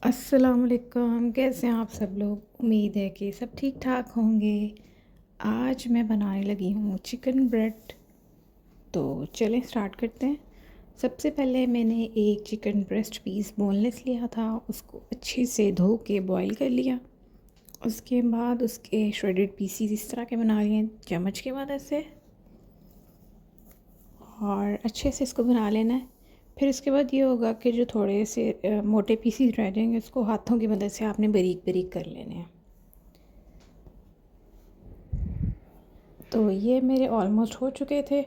अस्सलाम वालेकुम, कैसे हैं आप सब लोग। उम्मीद है कि सब ठीक ठाक होंगे। आज मैं बनाने लगी हूँ चिकन ब्रेस्ट। तो चलें स्टार्ट करते हैं। सबसे पहले मैंने एक चिकन ब्रेस्ट पीस बोनलेस लिया था, उसको अच्छे से धो के बॉईल कर लिया। उसके बाद उसके श्रेडेड पीसीज इस तरह के बना लिए चम्मच की मदद से, और अच्छे से इसको बना लेना है। फिर इसके बाद ये होगा कि जो थोड़े से मोटे पीसीज रह जाएंगे उसको हाथों की मदद से आपने बारीक बारीक कर लेने हैं। तो ये मेरे ऑलमोस्ट हो चुके थे।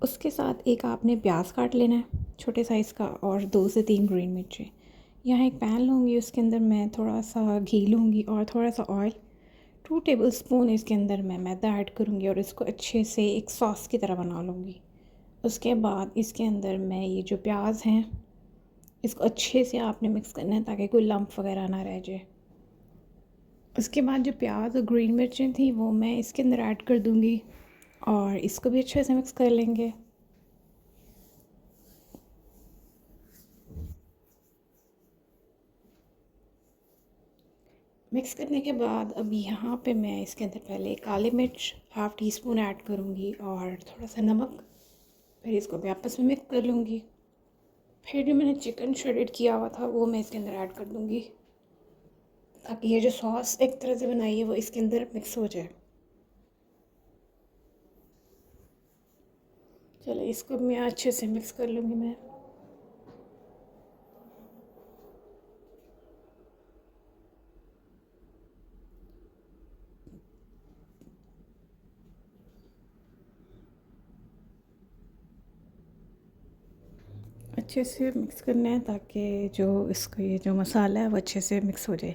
उसके साथ एक आपने प्याज काट लेना है छोटे साइज़ का, और 2 से 3 ग्रीन मिर्ची। यहाँ एक पैन लूँगी, उसके अंदर मैं थोड़ा सा घी लूँगी और थोड़ा सा ऑयल। 2 टेबलस्पून इसके अंदर मैं मैदा ऐड करूँगी और इसको अच्छे से एक सॉस की तरह बना लूँगी। उसके बाद इसके अंदर मैं ये जो प्याज हैं इसको अच्छे से आपने मिक्स करना है ताकि कोई लम्प वगैरह ना रह जाए। उसके बाद जो प्याज और ग्रीन मिर्चें थी वो मैं इसके अंदर ऐड कर दूँगी और इसको भी अच्छे से मिक्स कर लेंगे। मिक्स करने के बाद अब यहाँ पे मैं इसके अंदर पहले काली मिर्च हाफ़ टी स्पून ऐड करूँगी और थोड़ा सा नमक। फिर इसको भी आपस में मिक्स कर लूँगी। फिर जो मैंने चिकन श्रेडेड किया हुआ था वो मैं इसके अंदर ऐड कर दूँगी ताकि ये जो सॉस एक तरह से बनाई है वो इसके अंदर मिक्स हो जाए। चलो इसको मैं अच्छे से मिक्स कर लूँगी मैं। अच्छे से मिक्स करना है ताकि जो इसका ये जो मसाला है वो अच्छे से मिक्स हो जाए।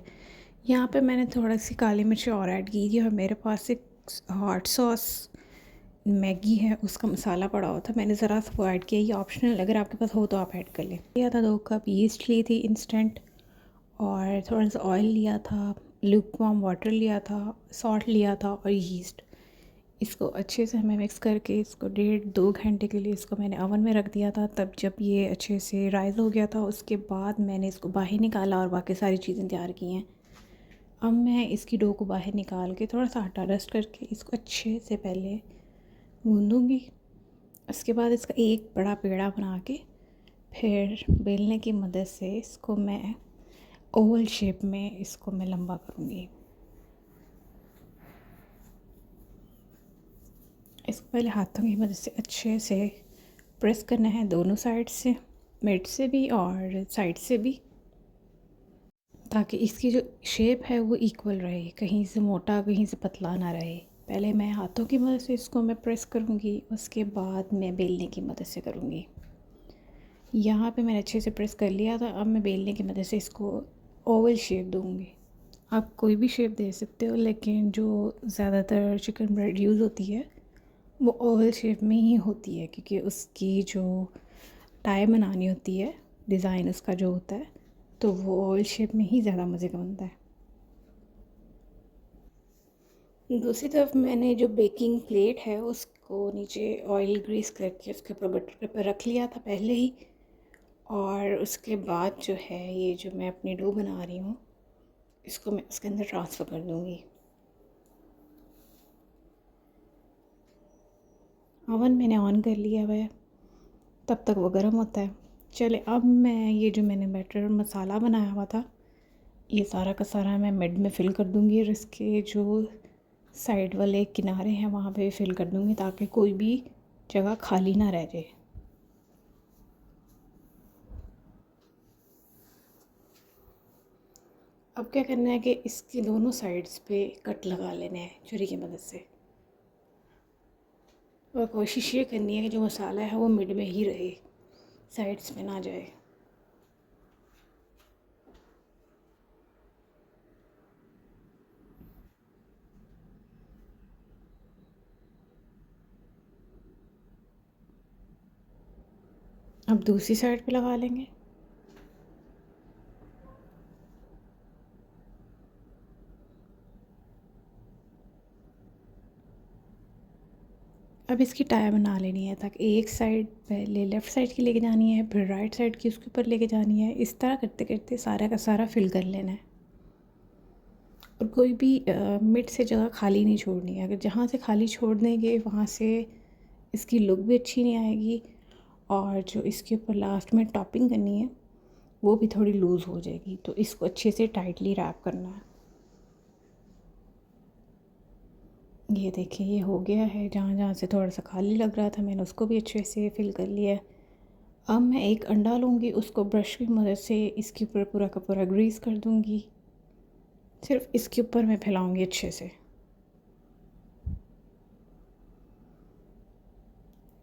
यहाँ पे मैंने थोड़ा सी काली मिर्च और ऐड की थी और मेरे पास एक हॉट सॉस मैगी है उसका मसाला पड़ा हुआ था, मैंने ज़रा सा वो ऐड किया। ये ऑप्शनल, अगर आपके पास हो तो आप ऐड कर लें। लिया था 2 कप यीस्ट ली थी इंस्टेंट, और थोड़ा सा ऑयल लिया था, लुकवार्म वाटर लिया था, सॉल्ट लिया था और यीस्ट। इसको अच्छे से हमें मिक्स करके इसको 1.5-2 घंटे के लिए इसको मैंने ओवन में रख दिया था। तब जब ये अच्छे से राइज़ हो गया था उसके बाद मैंने इसको बाहर निकाला और बाकी सारी चीज़ें तैयार की हैं। अब मैं इसकी डो को बाहर निकाल के थोड़ा सा आटा डस्ट करके इसको अच्छे से पहले गूँधूँगी। उसके बाद इसका एक बड़ा पेड़ा बना के फिर बेलने की मदद से इसको मैं ओवल शेप में इसको मैं लंबा करूँगी। इसको पहले हाथों की मदद से अच्छे से प्रेस करना है दोनों साइड से, मिड से भी और साइड से भी, ताकि इसकी जो शेप है वो इक्वल रहे, कहीं से मोटा कहीं से पतला ना रहे। पहले मैं हाथों की मदद से इसको मैं प्रेस करूँगी, उसके बाद मैं बेलने की मदद से करूँगी। यहाँ पे मैंने अच्छे से प्रेस कर लिया था। अब मैं बेलने की मदद से इसको ओवल शेप दूँगी। आप कोई भी शेप दे सकते हो, लेकिन जो ज़्यादातर चिकन ब्रेड यूज़ होती है वो ओवल शेप में ही होती है, क्योंकि उसकी जो टाई बनानी होती है, डिज़ाइन उसका जो होता है, तो वो ओवल शेप में ही ज़्यादा मज़े का बनता है। दूसरी तरफ मैंने जो बेकिंग प्लेट है उसको नीचे ऑयल ग्रीस करके उसके ऊपर बटर पेपर रख लिया था पहले ही। और उसके बाद जो है ये जो मैं अपनी डो बना रही हूँ इसको मैं उसके अंदर ट्रांसफ़र कर दूँगी। ओवन मैंने ऑन कर लिया हुआ है, तब तक वो गर्म होता है। चले अब मैं ये जो मैंने बैटर मसाला बनाया हुआ था ये सारा का सारा मैं मिड में फ़िल कर दूँगी, और इसके जो साइड वाले किनारे हैं वहाँ पे फ़िल कर दूँगी ताकि कोई भी जगह खाली ना रह जाए। अब क्या करना है कि इसके दोनों साइड्स पे कट लगा लेने हैं छुरी की मदद से, और कोशिश ये करनी है कि जो मसाला है वो मिड में ही रहे, साइड्स में ना जाए। अब दूसरी साइड पे लगा लेंगे। अब इसकी टाई बना लेनी है, ताकि एक साइड पहले लेफ़्ट साइड की लेके जानी है, फिर राइट साइड की उसके ऊपर लेके जानी है। इस तरह करते करते सारा का सारा फिल कर लेना है। और कोई भी मिड से जगह खाली नहीं छोड़नी है। अगर जहाँ से खाली छोड़ देंगे वहाँ से इसकी लुक भी अच्छी नहीं आएगी, और जो इसके ऊपर लास्ट में टॉपिंग करनी है वो भी थोड़ी लूज़ हो जाएगी। तो इसको अच्छे से टाइटली रैप करना है। ये देखिए, ये हो गया है। जहाँ जहाँ से थोड़ा सा खाली लग रहा था मैंने उसको भी अच्छे से फिल कर लिया है। अब मैं एक अंडा लूँगी, उसको ब्रश की मदद से इसके ऊपर पूरा का पूरा ग्रीस कर दूँगी। सिर्फ इसके ऊपर मैं फैलाऊँगी अच्छे से।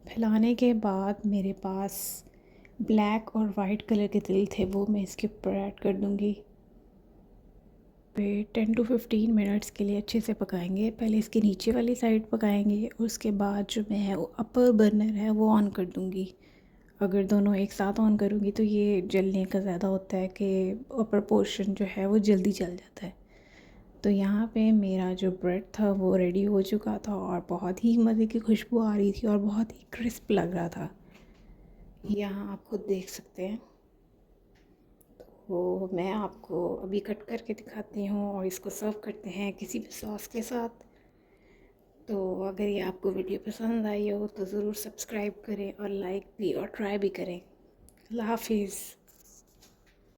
फैलाने के बाद मेरे पास ब्लैक और वाइट कलर के तिल थे, वो मैं इसके ऊपर ऐड कर दूँगी। पे 10 to 15 मिनट्स के लिए अच्छे से पकाएंगे। पहले इसके नीचे वाली साइड पकाएंगे, उसके बाद जो मैं वो अपर बर्नर है वो ऑन कर दूँगी। अगर दोनों एक साथ ऑन करूँगी तो ये जलने का ज़्यादा होता है कि अपर पोर्शन जो है वो जल्दी जल जाता है। तो यहाँ पे मेरा जो ब्रेड था वो रेडी हो चुका था, और बहुत ही मज़े की खुशबू आ रही थी और बहुत ही क्रिस्प लग रहा था। यहाँ आप खुद देख सकते हैं। तो मैं आपको अभी कट करके दिखाती हूँ, और इसको सर्व करते हैं किसी भी सॉस के साथ। तो अगर ये आपको वीडियो पसंद आई हो तो ज़रूर सब्सक्राइब करें, और लाइक भी और ट्राई भी करें। अल्लाह हाफिज़।